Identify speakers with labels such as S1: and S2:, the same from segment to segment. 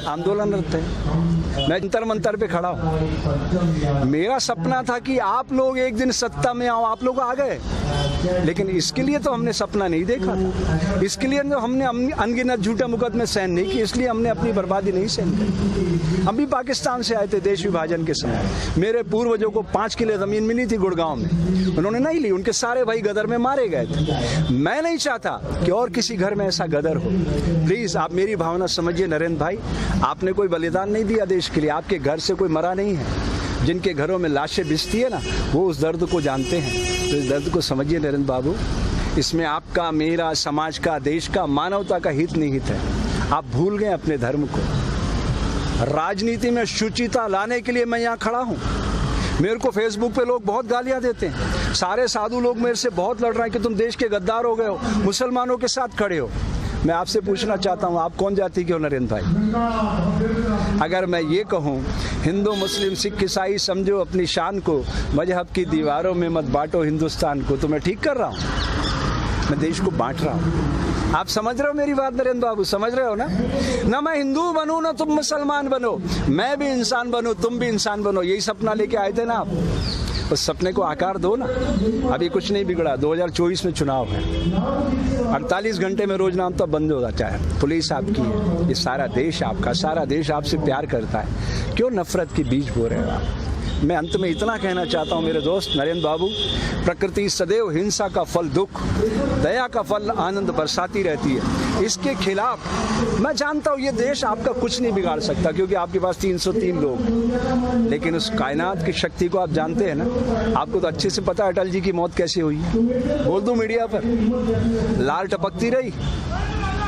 S1: आंदोलनरत थे। मैं जंतर मंतर पे खड़ा हूँ। मेरा सपना था कि आप लोग एक दिन सत्ता में आओ, आप लोग आ गए, लेकिन इसके लिए तो हमने सपना नहीं देखा था। इसके लिए तो हमने अनगिनत झूठे मुकदमे सहन नहीं किए, इसलिए हमने अपनी बर्बादी नहीं सहन की। हम भी पाकिस्तान से आए थे देश विभाजन के समय। मेरे पूर्वजों को 5 किले जमीन मिली थी गुड़गांव में, उन्होंने नहीं ली, उनके सारे भाई गदर में मारे गए थे। मैं नहीं चाहता कि और किसी घर में ऐसा गदर हो। प्लीज आप मेरी भावना समझिए नरेंद्र भाई, आपने कोई बलिदान नहीं दिया देश के लिए, आपके घर से कोई मरा नहीं है। जिनके घरों में लाशें बिछती है ना, वो उस दर्द को जानते हैं। तो इस दर्द को समझिए नरेंद्र बाबू, इसमें आपका, मेरा, समाज का, देश का, मानवता का हित निहित है। आप भूल गए अपने धर्म को। राजनीति में शुचिता लाने के लिए मैं यहाँ खड़ा हूँ। मेरे को फेसबुक पे लोग बहुत गालियां देते हैं, सारे साधु लोग मेरे से बहुत लड़ रहे हैं कि तुम देश के गद्दार हो गए हो, मुसलमानों के साथ खड़े हो। मैं आपसे पूछना चाहता हूँ, आप कौन जाति के हो नरेंद्र भाई? अगर मैं ये कहूँ हिंदू मुस्लिम सिख ईसाई समझो अपनी शान को, मजहब की दीवारों में मत बांटो हिंदुस्तान को, तो मैं ठीक कर रहा हूँ? मैं देश को बांट रहा हूँ। आप समझ रहे हो मेरी बात नरेंद्र बाबू? समझ रहे हो ना मैं हिंदू बनूं ना तुम मुसलमान बनो, मैं भी इंसान बनूं तुम भी इंसान बनो। यही सपना लेके आए थे ना आप, उस सपने को आकार दो ना। अभी कुछ नहीं बिगड़ा, 2024 में चुनाव है, 48 घंटे में रोज नाम तो बंद हो जाता है। पुलिस आपकी है, ये सारा देश आपका, सारा देश आपसे प्यार करता है। क्यों नफरत के बीज बो रहे हो आप? मैं अंत में इतना कहना चाहता हूं मेरे दोस्त नरेंद्र बाबू, प्रकृति सदैव हिंसा का फल दुख, दया का फल आनंद बरसाती रहती है। इसके खिलाफ मैं जानता हूं ये देश आपका कुछ नहीं बिगाड़ सकता, क्योंकि आपके पास 303 लोग, लेकिन उस कायनात की शक्ति को आप जानते हैं ना। आपको तो अच्छे से पता है अटल जी की मौत कैसे हुई। बोल दूं मीडिया पर, लाल टपकती रही,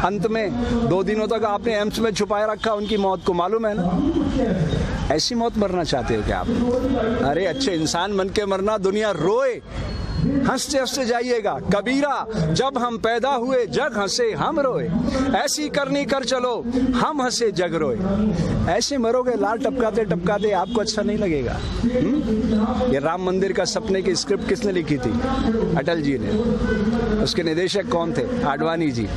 S1: अंत में 2 दिनों तक आपने एम्स में छुपाए रखा उनकी मौत को, मालूम है ना? ऐसी मौत मरना चाहते हो क्या आप? अरे अच्छे इंसान बन के मरना, दुनिया रोए, हंसते हंसते जाइएगा। कबीरा, जब हम पैदा हुए जग हंसे हम रोए, ऐसी करनी कर चलो हम हंसे जग रोए। ऐसे मरोगे लाल टपकाते टपकाते, आपको अच्छा नहीं लगेगा। ये राम मंदिर का सपने की स्क्रिप्ट किसने लिखी थी? अटल जी ने। उसके निदेशक कौन थे? आडवाणी जी।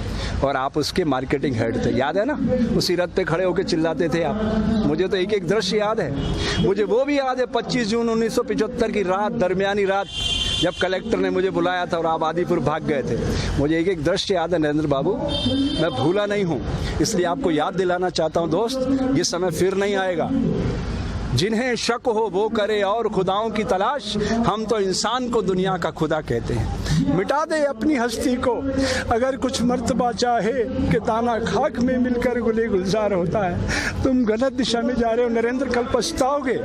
S1: और आप उसके मार्केटिंग हेड थे, याद है ना? उसी रथ पे खड़े होकर चिल्लाते थे आप। मुझे तो एक एक दृश्य याद है। मुझे वो भी याद है 25 जून 1975 की रात, दरमियानी रात, जब कलेक्टर ने मुझे बुलाया था और आप आदिपुर भाग गए थे। मुझे एक एक दृश्य याद है नरेंद्र बाबू, मैं भूला नहीं हूँ। इसलिए आपको याद दिलाना चाहता हूँ दोस्त, ये समय फिर नहीं आएगा। जिन्हें शक हो वो करे और खुदाओं की तलाश, हम तो इंसान को दुनिया का खुदा कहते हैं। मिटा दे अपनी हस्ती को अगर कुछ मर्तबा चाहे, कि दाना खाक में मिलकर गुले गुलजार होता है। तुम गलत दिशा में जा रहे हो नरेंद्र, कल पछताओगे।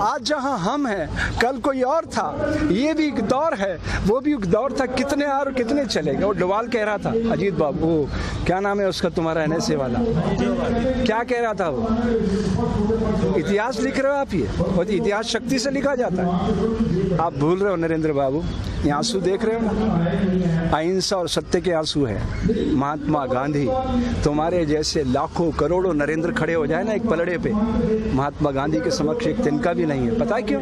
S1: आज जहां हम हैं कल कोई और था। ये भी एक दौर है, वो भी एक दौर था। कितने और कितने चलेगा। वो डोवाल कह रहा था, अजीत बाबू, क्या नाम है उसका तुम्हारा एनएसए वाला, क्या कह रहा था वो? इतिहास लिख रहे हो आप, ये और इतिहास शक्ति से लिखा जाता है। आप भूल रहे हो नरेंद्र बाबू। ये आंसू देख रहे हो ना, अहिंसा और सत्य के आंसू है। महात्मा गांधी, तुम्हारे जैसे लाखों करोड़ों नरेंद्र खड़े हो जाए ना एक पलड़े पे, महात्मा गांधी के समक्ष एक तिनका भी नहीं है। पता है क्यों?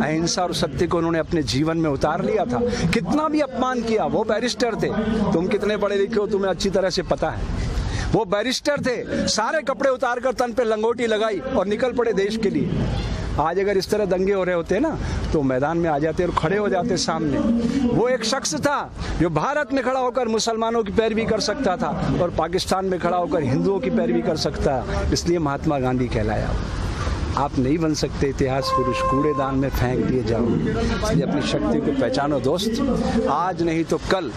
S1: अहिंसा और सत्य को उन्होंने अपने जीवन में उतार लिया था। कितना भी अपमान किया, वो बैरिस्टर थे। तुम कितने पढ़े लिखे हो तुम्हें अच्छी तरह से पता है। वो बैरिस्टर थे, सारे कपड़े उतार कर तन पे लंगोटी लगाई और निकल पड़े देश के लिए। आज अगर इस तरह दंगे हो रहे होते ना, तो मैदान में आ जाते और खड़े हो जाते सामने। वो एक शख्स था जो भारत में खड़ा होकर मुसलमानों की पैरवी कर सकता था और पाकिस्तान में खड़ा होकर हिंदुओं की पैरवी कर सकता, इसलिए महात्मा गांधी कहलाया। आप नहीं बन सकते इतिहास पुरुष, कूड़ेदान में फेंक दिए जाओगे। इसलिए अपनी शक्ति को पहचानो दोस्त, आज नहीं तो कल।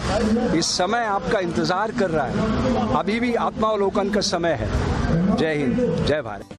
S1: इस समय आपका इंतजार कर रहा है, अभी भी आत्मावलोकन का समय है। जय हिंद, जय भारत।